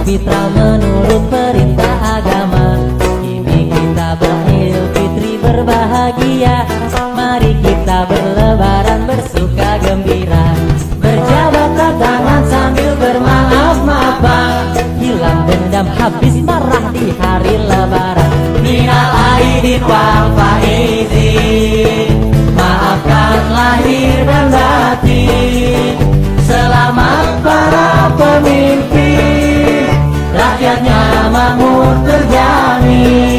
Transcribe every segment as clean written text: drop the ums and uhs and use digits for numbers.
fitrah menurut perintah agama. Kini kita beridul fitri berbahagia, mari kita berlebaran bersuka gembira. Berjabat tangan sambil bermaaf-maafan, hilang dendam habis marah di hari lebaran. Minal aidin wal faizin, maafkan lahir dan batin. Selamat para pemimpin, rakyatnya makmur terjamin.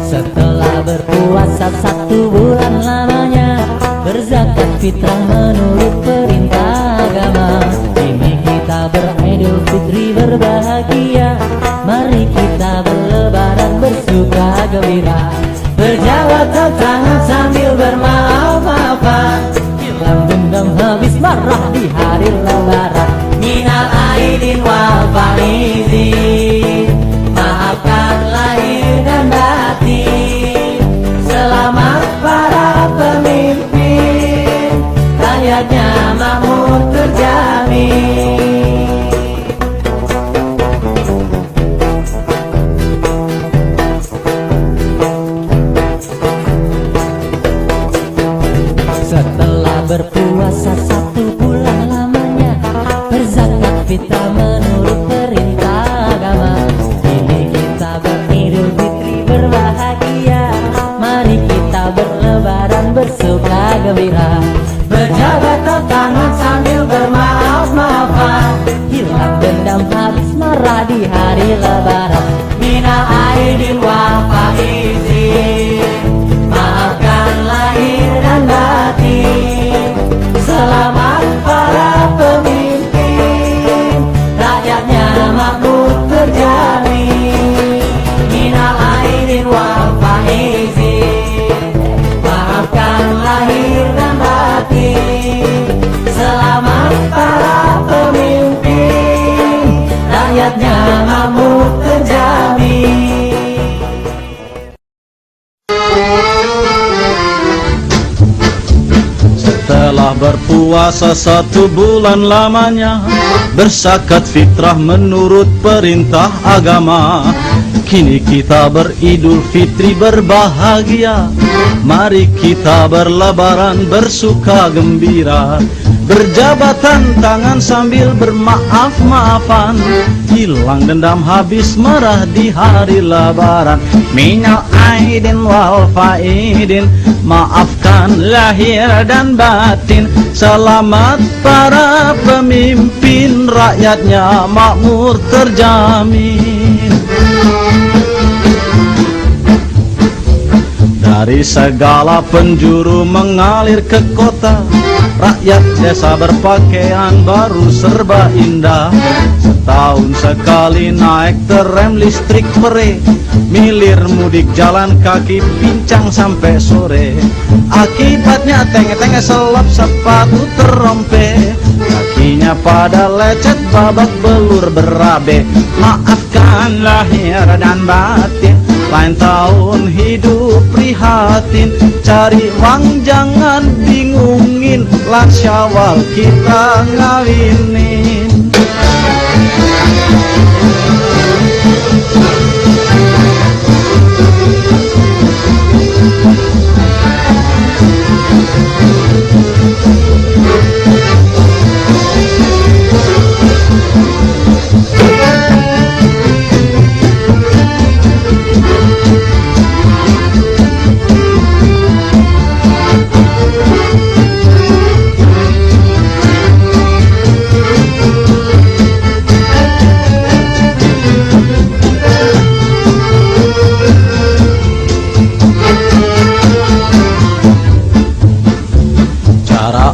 Setelah berpuasa 1 bulan lamanya, berzakat fitrah menurut perintah agama. Kini kita beridul fitri berbahagia, mari kita berlebaran bersuka gembira. Berjabat tangan sambil bermaaf-maafan, hilang dendam habis marah di hari lebaran. Minal aidin wal faizin, maafkan lahir dan batin. Selamat para pemimpin, rakyatnya makmur terjamin. Setelah berpuasa 1 bulan lamanya, berzakat fitrah menurut perintah agama. Kini kita beridul fitri berbahagia, mari kita berlebaran bersuka gembira. Berjabat tangan sambil bermaaf-maafan, hilang dendam habis marah di hari lebaran. Minal aidin wal faizin, maafkan lahir dan batin. Selamat para pemimpin, rakyatnya makmur terjamin. Minal aidin wal faizin, maafkan lahir dan batin. Selamat para pemimpin, rakyatnya makmur terjamin. Setelah berpuasa 1 bulan lamanya, berzakat fitrah menurut perintah agama. Kini kita beridul fitri berbahagia, mari kita berlebaran bersuka gembira. Berjabatan tangan sambil bermaaf-maafan, hilang dendam habis marah di hari lebaran. Minal aidin wal faidin, maafkan lahir dan batin. Selamat para pemimpin, rakyatnya makmur terjamin. Dari segala penjuru mengalir ke kota, rakyat desa berpakaian baru serba indah. Setahun sekali naik tram listrik mere, milir mudik jalan kaki pincang sampai sore. Akibatnya tenge-tenge selap sepatu terompe, kakinya pada lecet babak belur berabe. Maafkan lahir dan batin, lain tahun hidup prihatin. Cari uang jangan bingungin, lah Syawal kita ngawinin.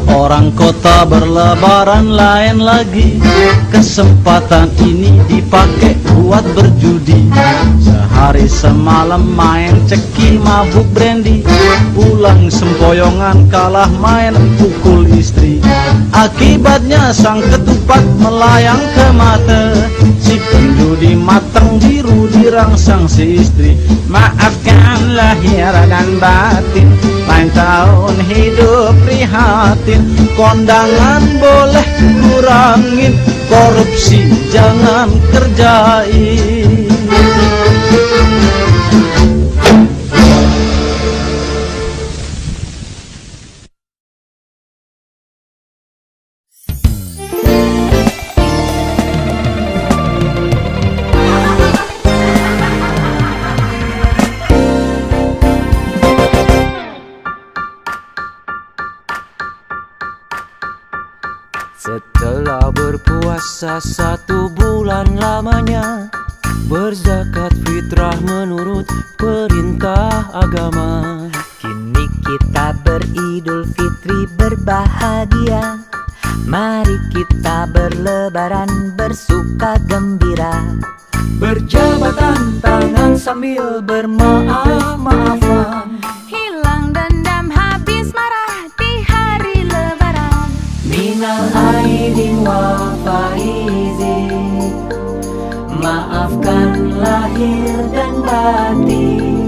Orang kota berlebaran lain lagi, kesempatan ini dipakai buat berjudi. Sehari semalam main ceki mabuk brandy, pulang sempoyongan kalah main pukul istri. Akibatnya sang ketupat melayang ke mata, si penjudi matang biru di dirangsang si istri. Maafkan lahir dan batin, lain tahun hidup prihatin. Kondangan boleh kurangin, korupsi jangan kerjain. Setelah berpuasa 1 bulan lamanya, berzakat fitrah menurut perintah agama. Kini kita beridul fitri berbahagia, mari kita berlebaran bersuka gembira. Berjabatan tangan sambil bermaaf-maafan, Hilang dendam habis marah di hari lebaran. Minal aidin wal faizin, maafkan lahir dan batin.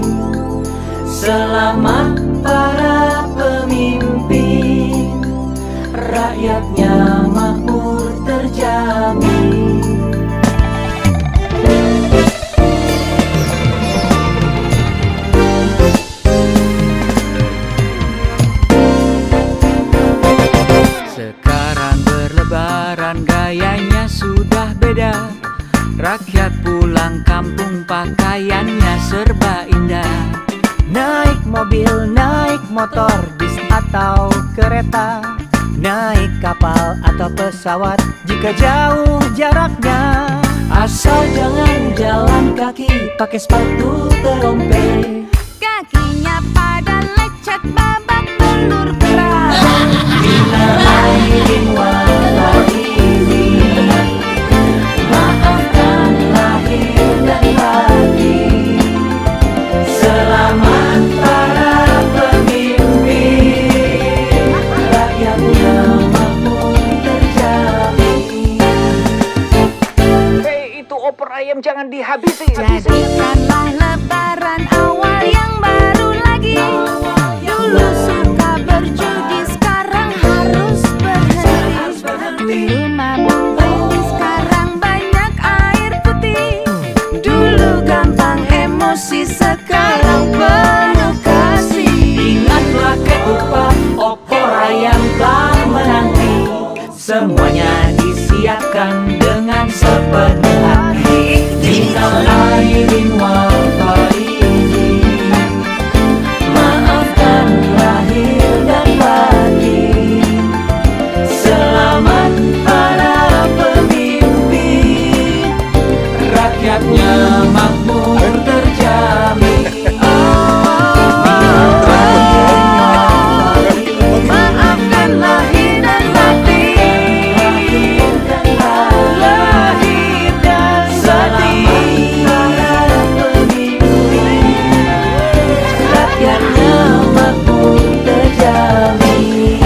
Selamat para pemimpin, rakyatnya makmur terjamin. sekarang berlebaran gayanya sudah beda. Rakyat pulang kampung pakaiannya serba indah. Naik mobil, naik motor, bis atau kereta, naik kapal atau pesawat jika jauh jaraknya. Asal jangan jalan kaki, pakai sepatu terompe. Kakinya pada lecet babak belur berat. Minal aidin wal faizin, maafkan lahir dan batin. Selamat para pemimpin, rakyatnya makmur terjamin. Hei, itu opor ayam jangan dihabisi. Jadikanlah lebaran awal yang baru lagi. Dulu suka berjudi, sekarang harus berhenti. Dulu mabuk baby, sekarang banyak air putih. Dulu gampang emosi, sekarang penuh kasih. Ingatlah ketupat opor ayam telah menanti, semuanya disiapkan dengan sepenuh hati. Minal aidin wal faizin, maafkan lahir dan batin. Selamat para pemimpin, rakyatnya makmur terjamin. Maafkan lahir dan batin. Lahir dan batin. Rakyatnya makmur terjamin.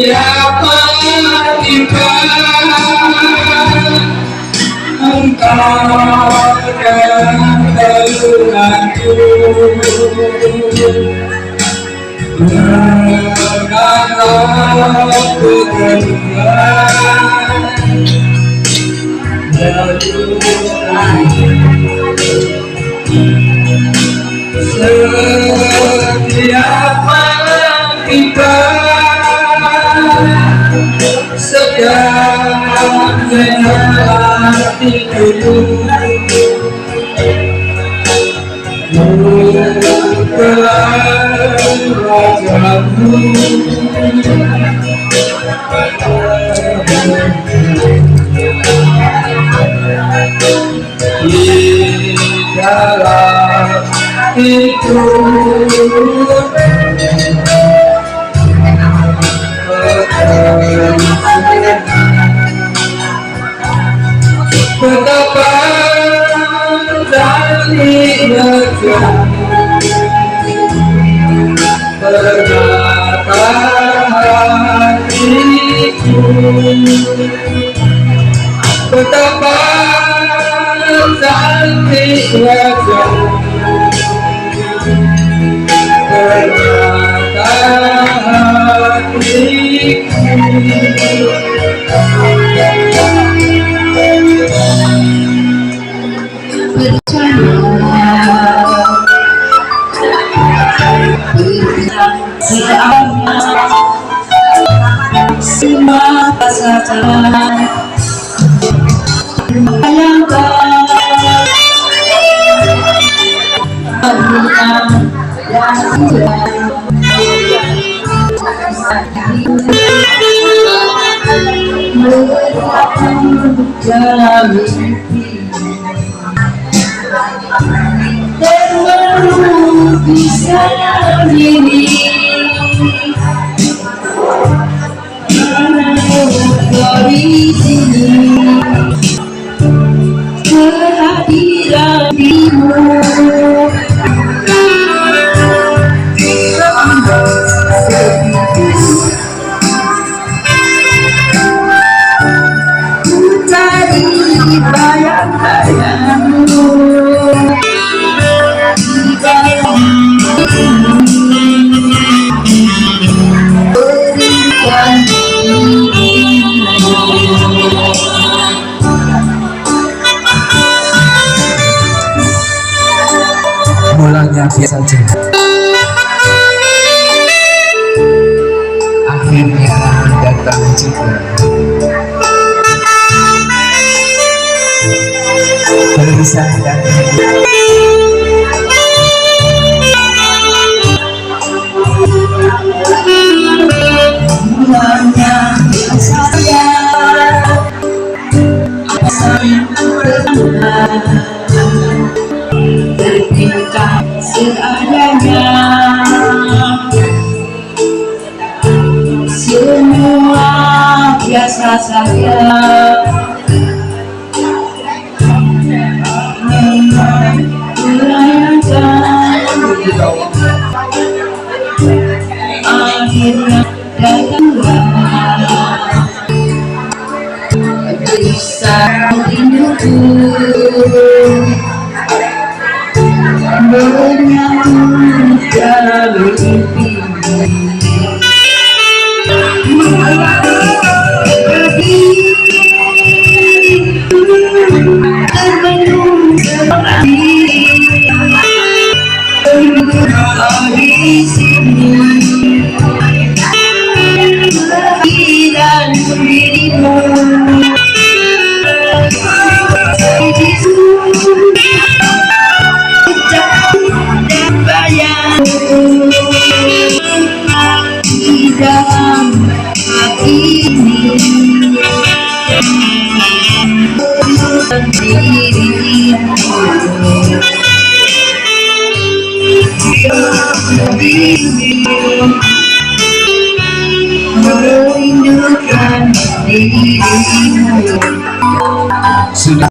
Siapa tiba Setiap malam kita sedang melewati dulu wajahmu di dalam itu. Betapa dalihnya ternyata hatiku, betapa dalihnya ternyata semata saja dalam mimpi dan baru bisa ini dari sini kehadiran dirimu tadi bayang-bayangmu di dalam berikan mulanya biasa saja, akhirnya datang juga. Berpisah dan mulanya saya terpintas seadanya, semua biasa saja. Akhirnya datanglah bisa rinduku menyatu dalam mimpi. Termenung seperti di sini kehadiran dirimu dan bayangmu di dalam hati ini merindukan dirimu. sudah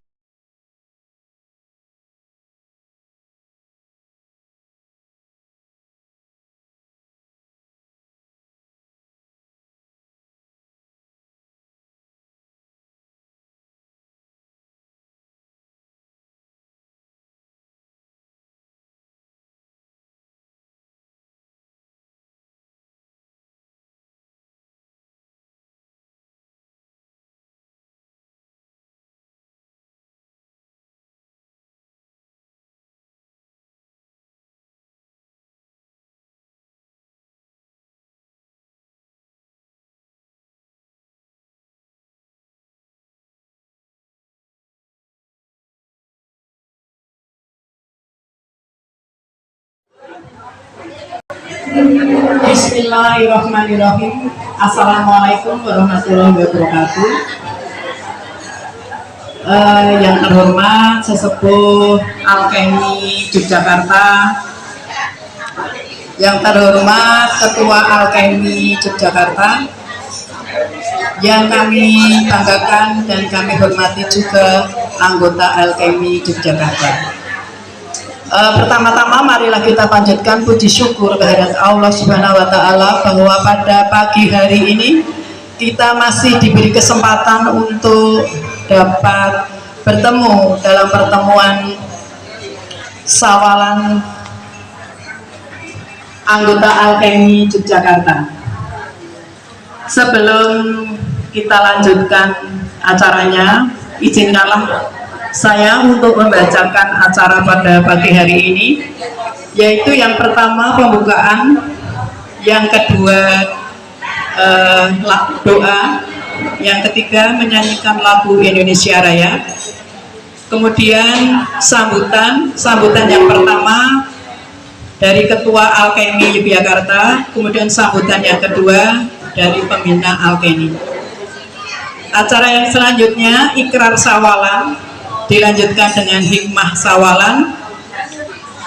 Bismillahirrahmanirrahim. Assalamualaikum warahmatullahi wabarakatuh. Yang terhormat sesepuh Alkemi Yogyakarta, yang terhormat Ketua Alkemi Yogyakarta, yang kami banggakan dan kami hormati juga anggota Alkemi Yogyakarta. Pertama-tama marilah kita panjatkan puji syukur kehadirat Allah Subhanahu wa Ta'ala bahwa pada pagi hari ini kita masih diberi kesempatan untuk dapat bertemu dalam pertemuan sawalan anggota Alkemi Yogyakarta. Sebelum kita lanjutkan acaranya, izinkanlah saya untuk membacakan acara pada pagi hari ini, yaitu yang pertama pembukaan, yang kedua doa, yang ketiga menyanyikan lagu Indonesia Raya, kemudian sambutan yang pertama dari Ketua Alkemi Yogyakarta, kemudian sambutan yang kedua dari pembina Alkemi. Acara yang selanjutnya ikrar sawalan, dilanjutkan dengan hikmah sawalan,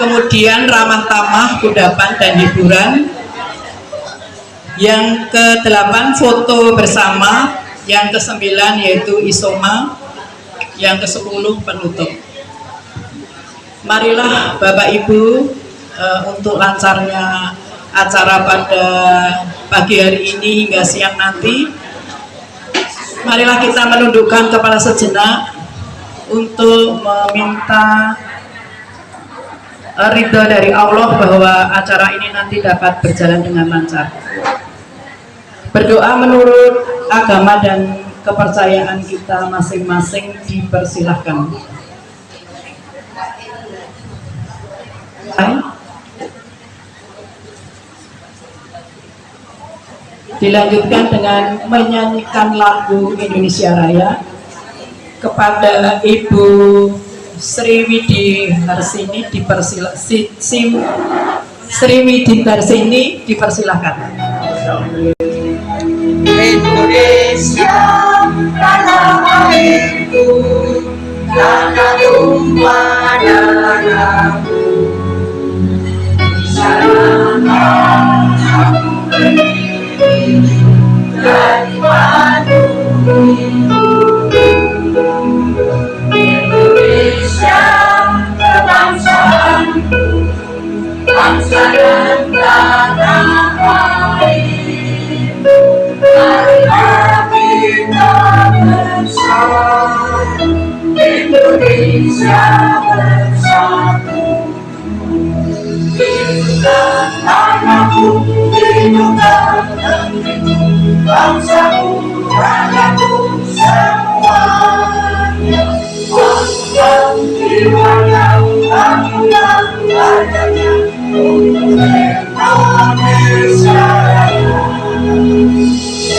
kemudian ramah tamah, kudapan dan hiburan, yang ke-8 foto bersama, yang ke-9 yaitu isoma, yang ke-10 penutup. Marilah Bapak Ibu, untuk lancarnya acara pada pagi hari ini hingga siang nanti, marilah kita menundukkan kepala sejenak untuk meminta ridho dari Allah bahwa acara ini nanti dapat berjalan dengan lancar. Berdoa menurut agama dan kepercayaan kita masing-masing dipersilahkan. Dilanjutkan dengan menyanyikan lagu Indonesia Raya. Kepada Ibu Sriwidi Harsini dipersilakan. Indonesia tanah airku, tanah tumpah darahku. Di sana aku berdiri dari batu Indonesia kebangsaanku, bangsa dan tanah air. Marilah kita bersatu, Indonesia bersatu. Hidupkan tanahku, hidupkan negeriku, bangsaku, rakyatku semuanya. Bangsa jiwanya, bangunan adanya untuk Indonesia Raya.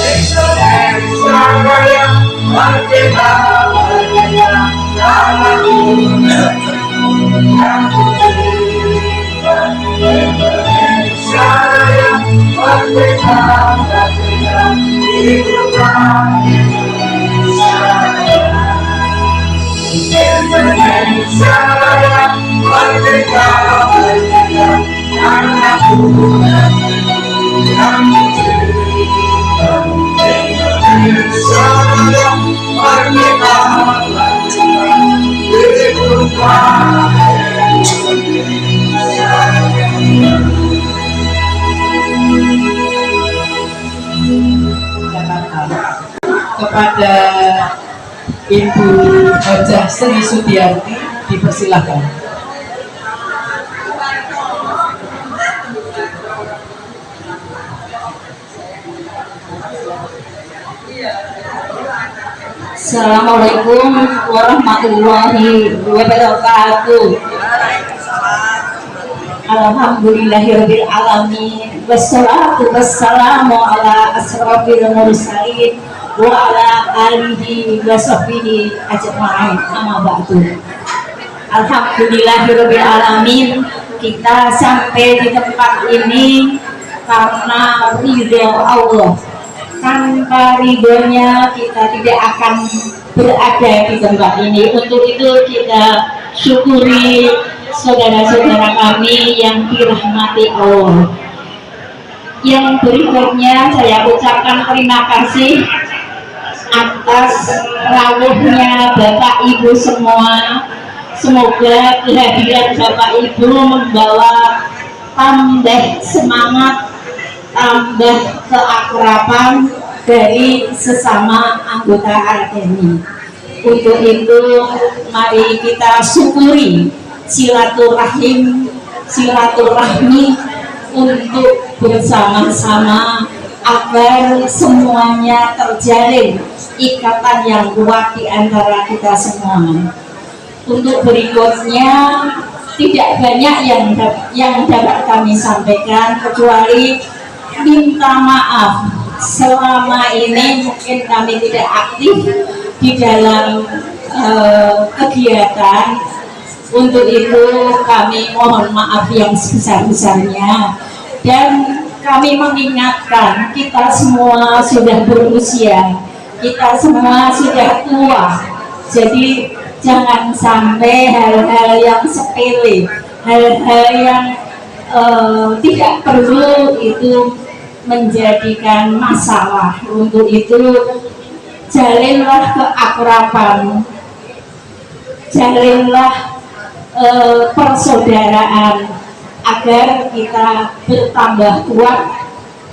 Indonesia Raya, merdeka, merdeka, tanahku, negeriku yang kucinta. Indonesia Raya, merdeka, merdeka, hiduplah Indonesia Raya. Indonesia Raya, merdeka, merdeka, tanahku, negeriku yang kucinta. Indonesia Raya, merdeka, merdeka, hiduplah Indonesia Raya. Kepada Ibu Hajah Sri Sudiarti dipersilakan. Assalamualaikum warahmatullahi wabarakatuh. Alhamdulillahirabbil alamin, wassalatu wassalamu ala asrofil mursalin wa ala alihi wa sahbihi ajma'in. Amma ba'du. Alhamdulillahirabbil alamin, kita sampai di tempat ini karena ridho Allah. Tanpa ridhonya kita tidak akan berada di tempat ini. Untuk itu kita syukuri saudara-saudara kami yang dirahmati Allah. Yang berikutnya saya ucapkan terima kasih atas rawuhnya Bapak Ibu semua. Semoga kehadiran Bapak Ibu membawa tambah semangat, tambah keakraban dari sesama anggota Alkemi. Untuk itu mari kita syukuri silaturahmi untuk bersama-sama agar semuanya terjalin ikatan yang kuat di antara kita semua. Untuk berikutnya tidak banyak yang dapat kami sampaikan kecuali minta maaf selama ini mungkin kami tidak aktif di dalam kegiatan. Untuk itu kami mohon maaf yang sebesar-besarnya, dan kami mengingatkan kita semua sudah berusia, kita semua sudah tua, jadi jangan sampai hal-hal yang sepele, hal-hal yang tidak perlu itu menjadikan masalah. Untuk itu jalinlah keakraban, jalinlah persaudaraan agar kita bertambah kuat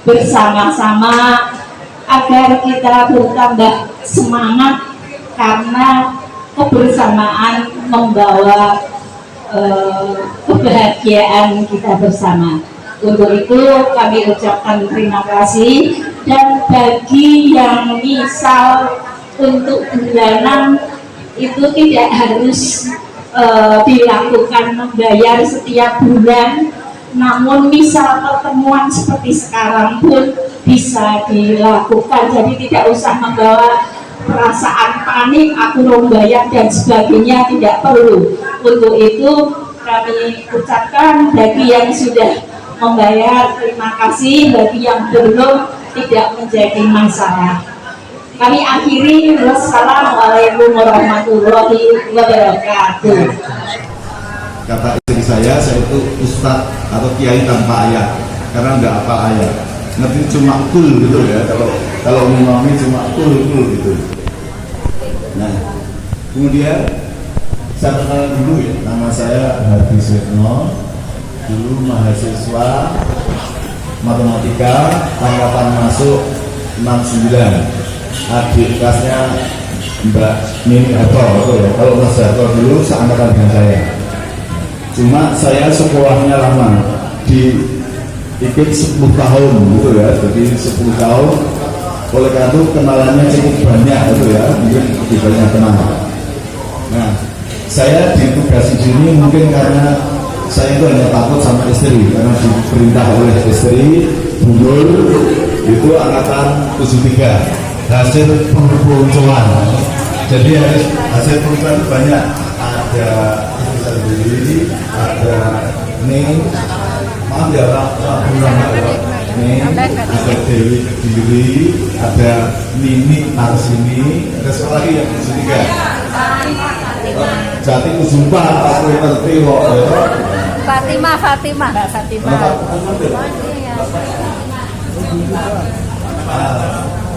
bersama-sama, agar kita bertambah semangat karena kebersamaan membawa kebahagiaan kita bersama. Untuk itu kami ucapkan terima kasih, dan bagi yang misal untuk bulanan itu tidak harus dilakukan membayar setiap bulan, namun misal pertemuan seperti sekarang pun bisa dilakukan, jadi tidak usah membawa perasaan panik aku membayar dan sebagainya, tidak perlu. Untuk itu kami ucapkan bagi yang sudah membayar terima kasih, bagi yang belum tidak menjadi masalah. Kami akhiri, wassalamualaikum warahmatullahi wabarakatuh. Kata istri saya itu ustadz atau kiai tanpa ayat, karena nggak apa ayat, ngerti cuma kul gitu ya. Kalau ngomongin cuma kul gitu. Nah, kemudian saya kenal dulu ya, nama saya Hadi Sirno, dulu mahasiswa matematika angkatan masuk 69. Adik kelasnya Mbak Nini Harto ya. Kalau Mas Harto dulu seangkatan dengan saya. Cuma saya sekolahnya lama di IKIP 10 tahun gitu ya. Jadi 10 tahun. Oleh karena itu kenalannya cukup banyak gitu ya. Mungkin lebih banyak kenal. Nah, saya ditugasi di sini mungkin karena saya itu hanya takut sama istri, karena diperintah oleh istri Bundul itu angkatan 73. Hasil perunculan, jadi hasil perunculan banyak, ada kita sendiri, ada Ning, maaf ya Pak, Ning, ada Dewi Kediri, ada Nini Arsini, ada seorang lagi yang ketiga, Jati Kusumpa, aku yang ngerti kok. Fatimah.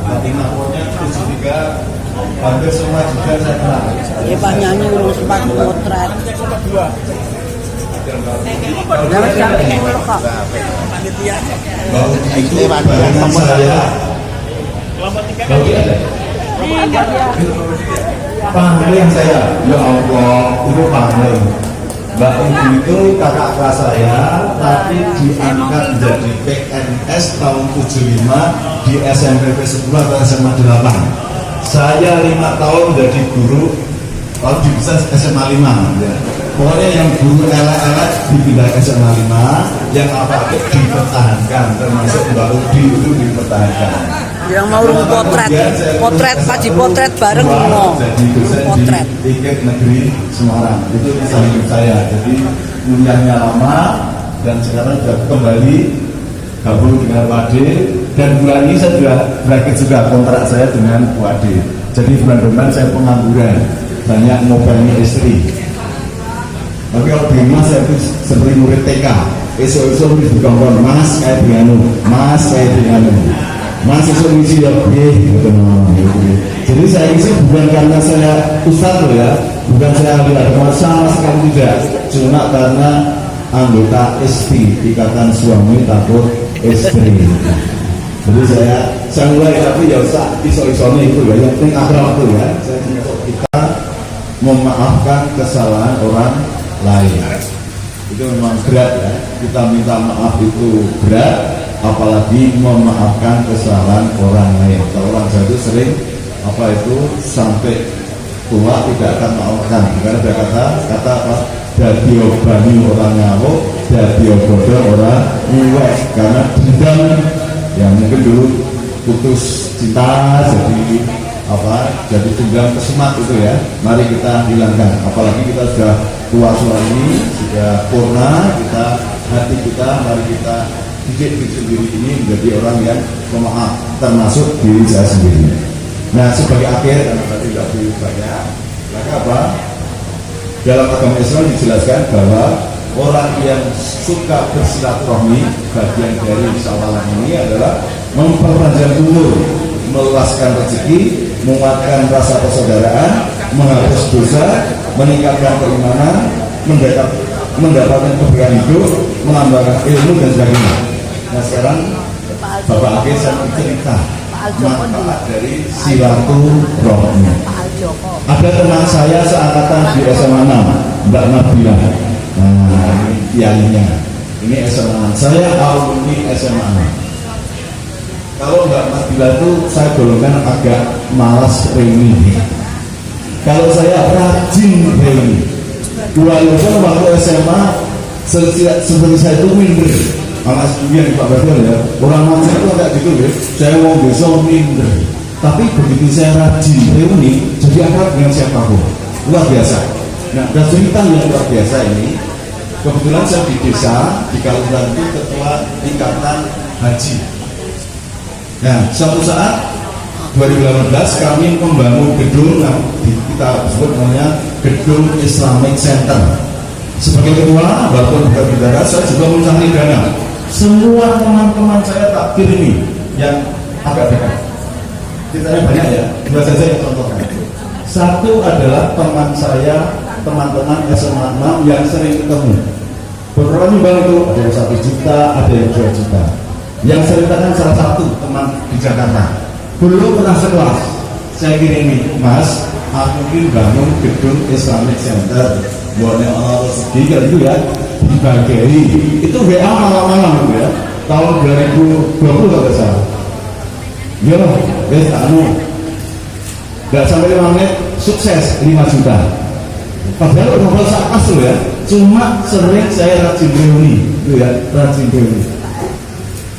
Fatimah pokoknya 73 hampir semua juga saya kenal. Ya Pak nyanyi ngurus Pak potret. Itu bayangan saya. Pangling saya, ya Allah, itu pangling. Mbak Ibu itu kakak kelas saya, tapi diangkat menjadi PNS tahun 75 di SMPP 10 atau SMA 8. Saya 5 tahun menjadi guru, kalau bisa SMA 5 ya. Pokoknya yang guru elek-elek dipindah ke SMA 5, yang apa dipertahankan, termasuk Mbak Udi itu dipertahankan. Yang mau potret Pak potret bareng mau potret di IKIP Negeri Semarang itu di samping saya. Jadi kuliahnya lama dan sekarang sudah kembali gabung dengan Wade, dan bulan ini saya sudah berakhir juga kontrak saya dengan Wade. Jadi bulan depan saya pengangguran, banyak ngobrolnya istri. Tapi kalau di rumah saya itu seperti murid TK, esok-esok bukan mas kayak begini, mas kayak begini, mas esok ngisi ya gitu. Jadi saya isi bukan karena saya ustadz loh ya, bukan saya ahli sama sekali tidak, cuma karena anggota ST, ikatan suami takut istri. Jadi saya mulai, tapi ya usah iso-isone itu ya, yang penting akrab itu ya. Kita memaafkan kesalahan orang lain itu memang berat ya, kita minta maaf itu berat, apalagi memaafkan kesalahan orang lain. Kalau orang Jawa itu sering sampai tua tidak akan maafkan, karena ada kata apa, dadi bani orang ngamuk, dadi bodoh orang nyuwek, karena dendam yang mungkin dulu putus cinta jadi dendam kesemat itu ya, mari kita hilangkan. Apalagi kita sudah tua suami, sudah purna, hati kita mari kita didik sendiri ini menjadi orang yang pemaaf, termasuk diri saya sendiri. Nah, sebagai akhir, karena tadi tidak lebih banyak, maka apa? Dalam agama Islam dijelaskan bahwa orang yang suka bersilaturahmi, bagian dari sawalan ini adalah memperpanjang umur, meluaskan rezeki, menguatkan rasa persaudaraan, menghapus dosa, meningkatkan keimanan, mendapatkan keberkahan hidup, menambahkan ilmu dan sebagainya. Nah sekarang Bapak Akhir saya cerita manfaat dari silaturahmi. Ada teman saya seangkatan di SMA 6, Mbak Nabila. Nah ini kiainya, ini SMA 6. Saya alumni SMA 6. Kalau Mbak Nabila itu saya golongkan agak malas reuni. Kalau saya rajin reuni. Walaupun waktu SMA seperti saya itu minder. Anak yang Pak Badal ya, orang macam itu agak gitu ya. Saya mau besok minder. Tapi begitu saya rajin reuni, jadi akrab dengan siapapun. Luar biasa. Nah, dan cerita yang luar biasa ini, kebetulan saya di desa di Kalimantan itu ketua ikatan haji. Nah, suatu saat 2018 kami membangun gedung, kita sebut namanya Gedung Islamic Center. Sebagai ketua, walaupun bukan bidara, saya juga mencari dana. Semua teman-teman saya tak kirimi yang agak dekat. Ceritanya banyak ya, dua saja yang contohkan. Satu adalah teman saya, teman-teman SMA 6 yang sering ketemu. Beberapa nyumbang itu ada yang 1 juta, ada yang 2 juta. Yang ceritakan salah satu teman di Jakarta, belum pernah sekelas, saya kirimi, Mas, aku ingin bangun Gedung Islamic Center, buatnya Allah sedih itu ya, dibagi itu WA malam-malam gitu ya, tahun 2020 kalau salah. Ya, nggak sampai 5 menit, sukses 5 juta. Padahal udah saat asal ya, cuma sering saya rajin reuni, itu ya, rajin reuni.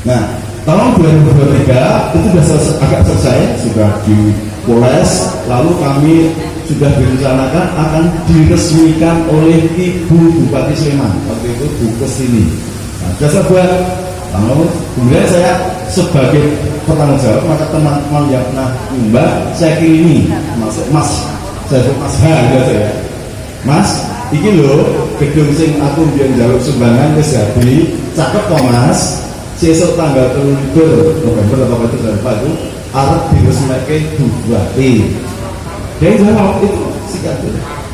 Nah, tahun 2023 itu sudah agak selesai, sudah dipoles, lalu kami sudah direncanakan akan diresmikan oleh Ibu Bupati Sleman, waktu itu Bu Kestini. Nah, jasa buat, lalu kemudian saya sebagai pertanggung jawab, maka teman-teman yang pernah nyumbang saya kirimi, Mas, saya sebut Mas gitu ya, Mas, iki loh gedung sing aku biar jaluk sumbangan wis jadi, cakep kok Mas. Besok tanggal 7 November atau itu itu Arab diresmikan Bupati. Dia jawab itu sikat.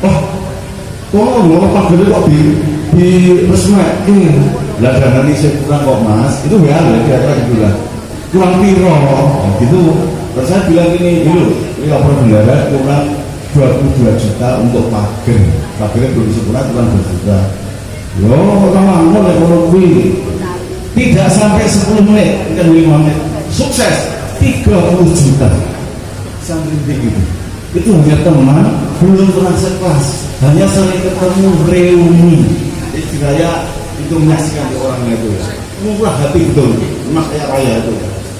Oh, kok ngomong Pak Gede kok diresmikan? Lah dana ini saya kurang kok Mas. Itu ya kira-kira gitu lah. Kurang piro gitu. Terus saya bilang ini lapor bendara kurang 22 juta untuk pagar. Pagarnya belum sempurna, kurang 2 juta. Loh, lama-lama ekonomi. Tidak sampai 10 menit, kan 5 menit, sukses 30 juta. Sampai begitu. Itu hanya teman, belum pernah sekelas, hanya sering ketemu reuni. Istilahnya itu menyaksikan ke orang itu. Murah hati betul, emak kayak raya itu.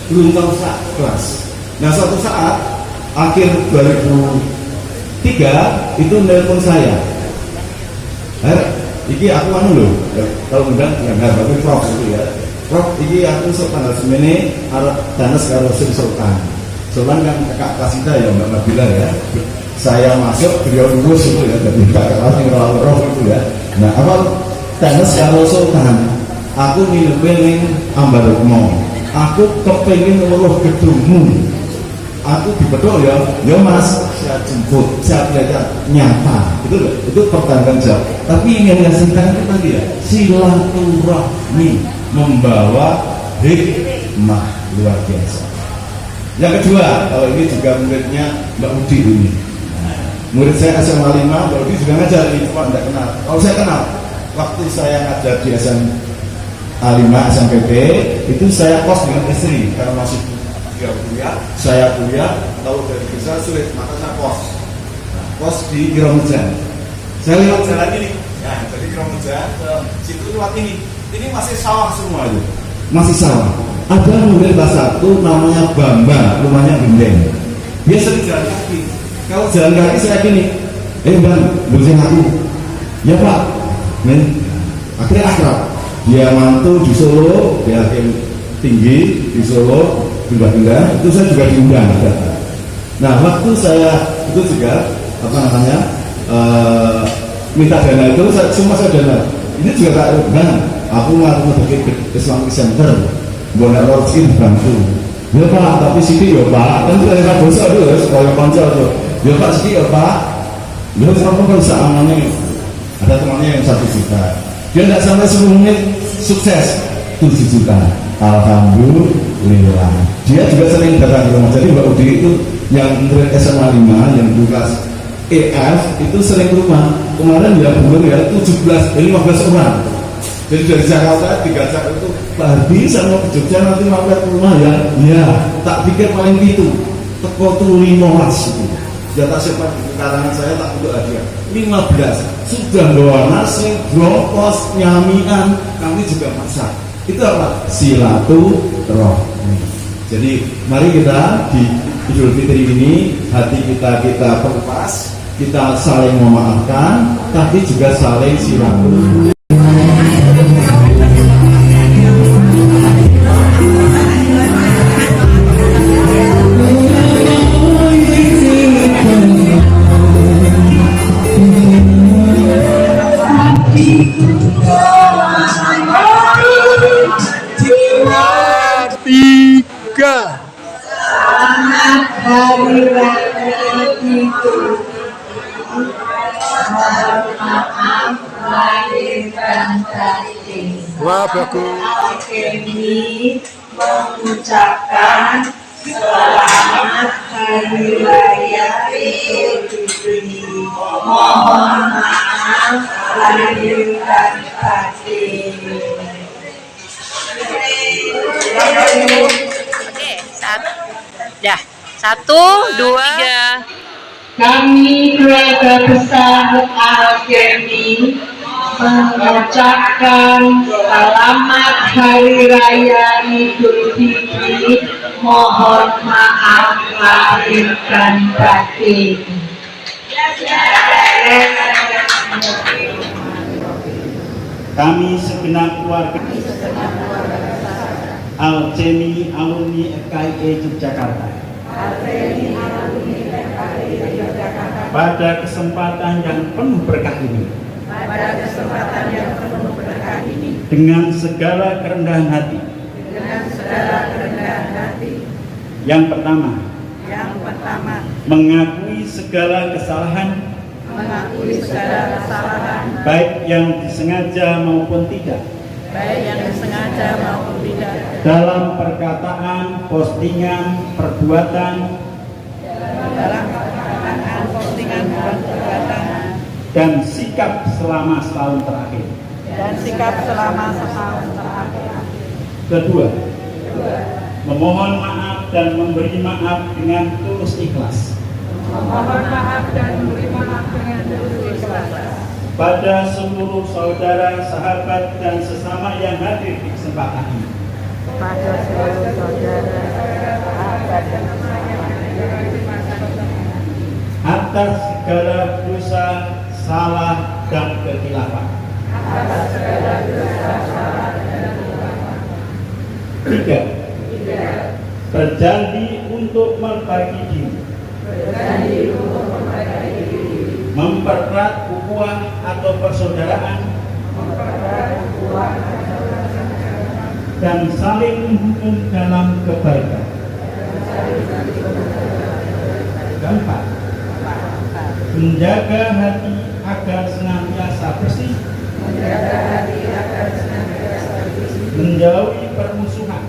Belum tahu sekelas. Nah suatu saat akhir 2003 itu nelpon saya. Iki aku loh, kalau undang ya nggak bagus prof itu ya. Prof, ini aku sok tanggal semene arep danes karo Sri Sultan. Sultan kan kakak kelas kita ya Mbak Nabila ya. Saya masuk beliau lulus itu ya dari kakak kelas yang Prof itu ya. Nah apa danes karo Sultan. Aku ngiling Ambarukmo. Aku kepengin weruh gedungmu. Aku dibedok ya mas, saya jemput, saya belajar nyata, itu pertanyaan jawab. Tapi yang singkat itu tadi ya, silaturahmi membawa hikmah luar biasa. Yang kedua, kalau ini juga muridnya Mbak Udi ini. Murid saya SMA 5, Mbak Udi juga ngajar ini, cuma tidak kenal. Kalau saya kenal, waktu saya ngajar di SMA 5 SMPP, itu saya kos dengan istri karena masih dia kuliah, saya kuliah, tahu dari desa sulit, maka saya kos di Kiromejan. Saya lewat jalan ini, ya, dari Kiromejan ke situ lewat ini masih sawah semua itu, masih sawah. Ada murid kelas 1 namanya Bamba, rumahnya Gendeng. Dia sering jalan kaki. Kalau jalan kaki saya gini, Bang, bersih aku. Ya Pak, akhirnya akrab. Dia mantu di Solo, dia hakim tinggi di Solo. Pindah-pindah, itu saya juga diundang. Nah, waktu saya itu juga minta dana itu, semua saya dana. Ini juga tak undang. Aku ngaruh ke Islamic Center, boleh rezeki dibantu. Ya Pak, tapi sih ya Pak, kan tidak ada dosa dulu, sekolah konco tuh. Ya Pak, sih ya Pak. Dia sama bisa amannya. Ada temannya yang 1 juta. Dia tidak sampai 10 menit sukses 7 juta. Alhamdulillah. Dia juga sering datang ke rumah. Jadi Mbak Udi itu yang murid SMA 5 yang kelas EF itu sering ke rumah. Kemarin ya belum ya 15 orang. Jadi dari Jakarta digajak itu Pak Hardi sama ke Jogja nanti mampir ke rumah ya. Ya, tak pikir paling itu teko tuh 15 itu. Jatah siapa di karangan saya tak untuk hadiah 15. Sudah bawa nasi, brokos, nyamian, kami juga masak. Itu apa? Silaturahmi. Jadi mari kita di Idul Fitri ini hati kita perluas, kita saling memaafkan, tapi juga saling silaturahmi. Selamat hari raya Idul Fitri. Mohon maaf lahir dan batin. Wah, bagus. Kami mengucapkan selamat hari raya Idul Fitri. Mohon maaf lahir dan batin. Ya, 1, 2, 3. Kami keluarga besar Alkemi mengucapkan selamat hari raya Idul Fitri. Mohon maaf lahir dan batin. Kami segenap keluarga Alkemi alumni FKIE Yogyakarta. Pada kesempatan yang penuh berkah ini, dengan segala kerendahan hati, yang pertama, mengakui segala kesalahan, baik yang disengaja maupun tidak, dalam perkataan, postingan, perbuatan, dan sikap selama setahun terakhir. Kedua, memohon maaf dan memberi maaf dengan tulus ikhlas. Pada seluruh saudara, sahabat, dan sesama yang hadir di kesempatan ini. Atas segala dosa, salah, dan kehilafan. Tiga, berjanji untuk membagi diri, mempererat ukhuwah atau persaudaraan, dan saling menghukum dalam kebaikan. Keempat, menjaga hati agar senantiasa bersih, menjauhi permusuhan,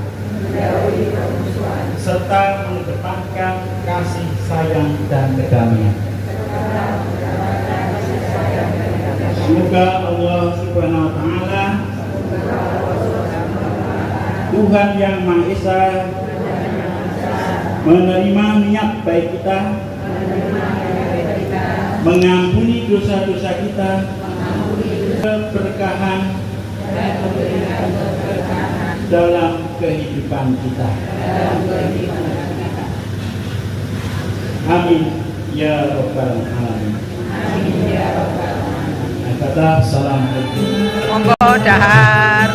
serta mengedepankan kasih sayang dan kedamaian. Semoga Allah Subhanahu wa Ta'ala, Tuhan yang Maha Esa, menerima niat baik kita, mengampuni dosa-dosa kita, keberkahan dalam kehidupan kita. Amin ya rabbal alamin. Kata assalamualaikum. Monggo dahar.